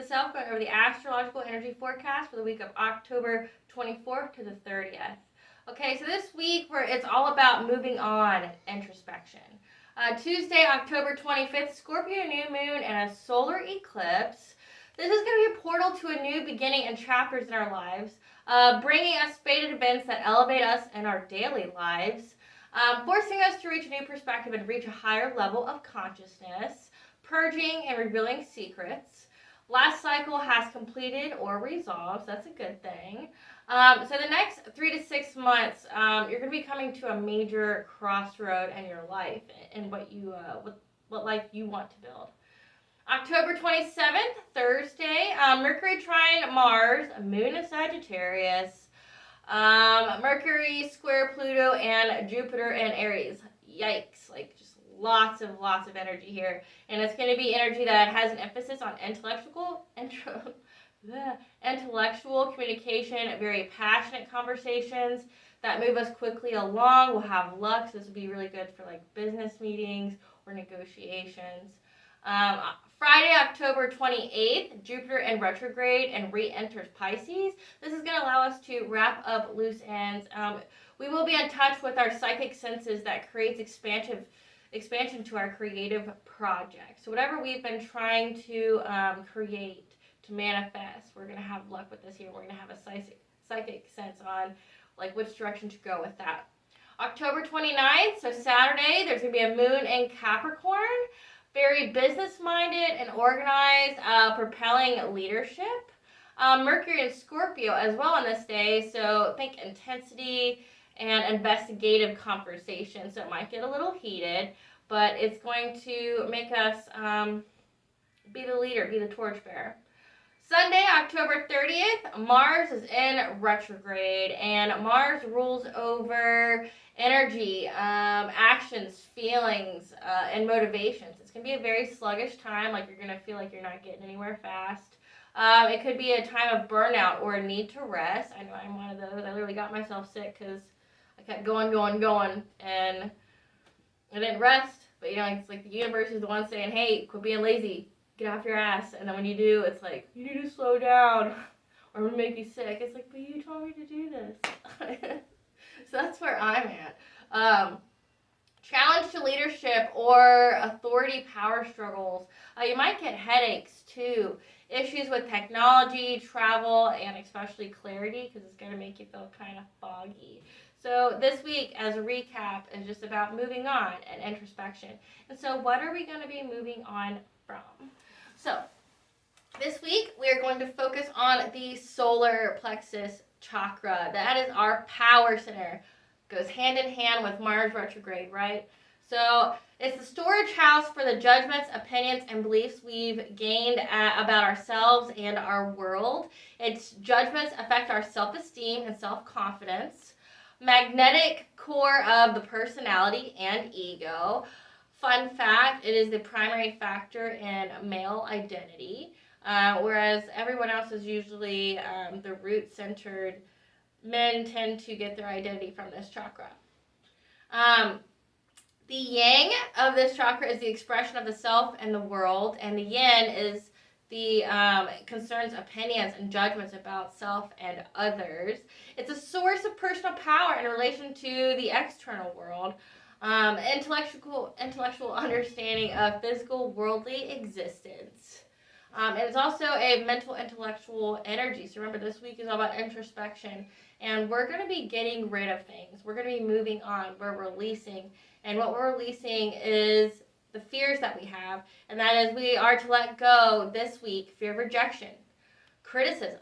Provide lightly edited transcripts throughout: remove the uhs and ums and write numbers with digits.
the Self, going over the astrological energy forecast for the week of October 24th to the 30th. Okay, so this week it's all about moving on, introspection. Tuesday, October 25th, Scorpio new moon and a solar eclipse. This is going to be a portal to a new beginning and chapters in our lives, bringing us fated events that elevate us in our daily lives, forcing us to reach a new perspective and reach a higher level of consciousness, purging and revealing secrets. Last cycle has completed or resolved, so that's a good thing. So the next 3 to 6 months, you're going to be coming to a major crossroad in your life and what life you want to build. October 27th, Thursday, Mercury trine Mars, Moon in Sagittarius, Mercury square Pluto and Jupiter in Aries. Yikes, like just lots of energy here. And it's going to be energy that has an emphasis on intellectual communication, very passionate conversations that move us quickly along. We'll have luck, so this will be really good for like business meetings or negotiations. Friday, October 28th, Jupiter in retrograde and re-enters Pisces. This is going to allow us to wrap up loose ends. We will be in touch with our psychic senses that creates expansion to our creative projects. So whatever we've been trying to create, to manifest, we're going to have luck with this here. We're going to have a psychic sense on like which direction to go with that. October 29th, so Saturday, there's going to be a moon in Capricorn. Very business-minded and organized, propelling leadership. Mercury in Scorpio as well on this day, so think intensity and investigative conversation. So it might get a little heated, but it's going to make us be the leader, be the torchbearer. Sunday, October 30th, Mars is in retrograde, and Mars rules over energy, actions, feelings, and motivations. It's going to be a very sluggish time, like you're going to feel like you're not getting anywhere fast. It could be a time of burnout or a need to rest. I know I'm one of those. I literally got myself sick because I kept going, and I didn't rest. But, it's like the universe is the one saying, hey, quit being lazy. Get off your ass. And then when you do, it's like, you need to slow down or I'm going to make you sick. It's like, but you told me to do this. So that's where I'm at. Challenge to leadership or authority power struggles. You might get headaches too. Issues with technology, travel, and especially clarity because it's going to make you feel kind of foggy. So this week, as a recap, is just about moving on and introspection. And so what are we going to be moving on from? So this week, we are going to focus on the solar plexus chakra. That is our power center. Goes hand in hand with Mars retrograde, right? So it's the storage house for the judgments, opinions, and beliefs we've gained about ourselves and our world. Its judgments affect our self-esteem and self-confidence. Magnetic core of the personality and ego. Fun fact, it is the primary factor in male identity, whereas everyone else is usually the root-centered. Men tend to get their identity from this chakra. The yang of this chakra is the expression of the self and the world, and the yin is the concerns, opinions, and judgments about self and others. It's a source of personal power in relation to the external world. Intellectual understanding of physical worldly existence. And it's also a mental intellectual energy. So remember, this week is all about introspection. And we're going to be getting rid of things. We're going to be moving on. We're releasing. And what we're releasing is the fears that we have. And that is we are to let go this week, fear of rejection, criticism,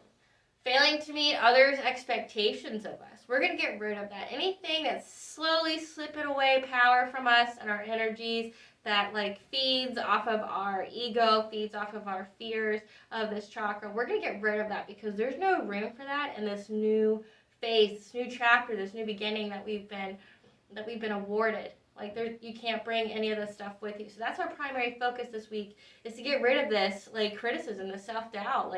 failing to meet others' expectations of us. We're going to get rid of that. Anything that's slowly slipping away power from us and our energies that feeds off of our ego, feeds off of our fears of this chakra. We're going to get rid of that because there's no room for that in this new phase, this new chapter, this new beginning that we've been awarded. You can't bring any of this stuff with you. So that's our primary focus this week, is to get rid of this criticism, the self-doubt.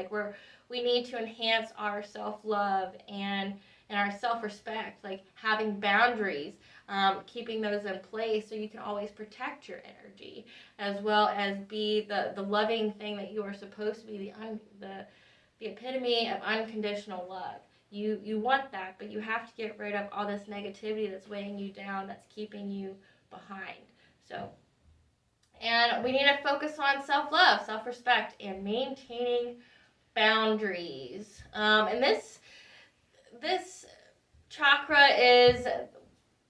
We need to enhance our self-love and our self-respect, having boundaries, keeping those in place so you can always protect your energy, as well as be the loving thing that you are supposed to be, the epitome of unconditional love. You want that, but you have to get rid of all this negativity that's weighing you down, that's keeping you behind. So, and we need to focus on self-love, self-respect, and maintaining boundaries. And this chakra is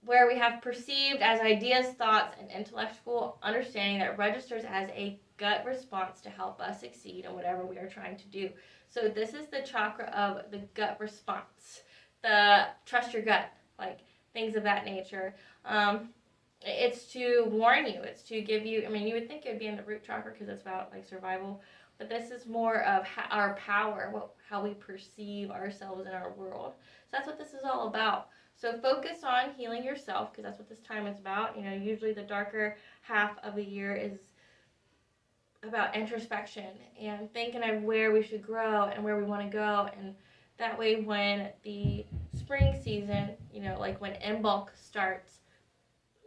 where we have perceived as ideas, thoughts, and intellectual understanding that registers as a gut response to help us succeed in whatever we are trying to do. So this is the chakra of the gut response, the trust your gut, like things of that nature. It's to warn you. It's to give you, I mean, you would think it would be in the root chakra because it's about like survival, but this is more of our power, how we perceive ourselves in our world. So that's what this is all about. So focus on healing yourself, because that's what this time is about. You know, usually the darker half of the year is about introspection and thinking of where we should grow and where we want to go. And that way when the spring season, you know, like when Imbolc starts,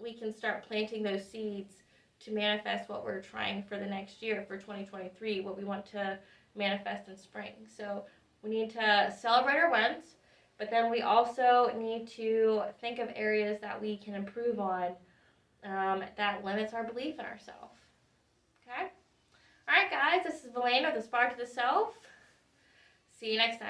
we can start planting those seeds to manifest what we're trying for the next year, for 2023, what we want to manifest in spring. So we need to celebrate our wins, but then we also need to think of areas that we can improve on, that limits our belief in ourselves. Okay? All right, guys, this is Valena with Aspire to the Self. See you next time.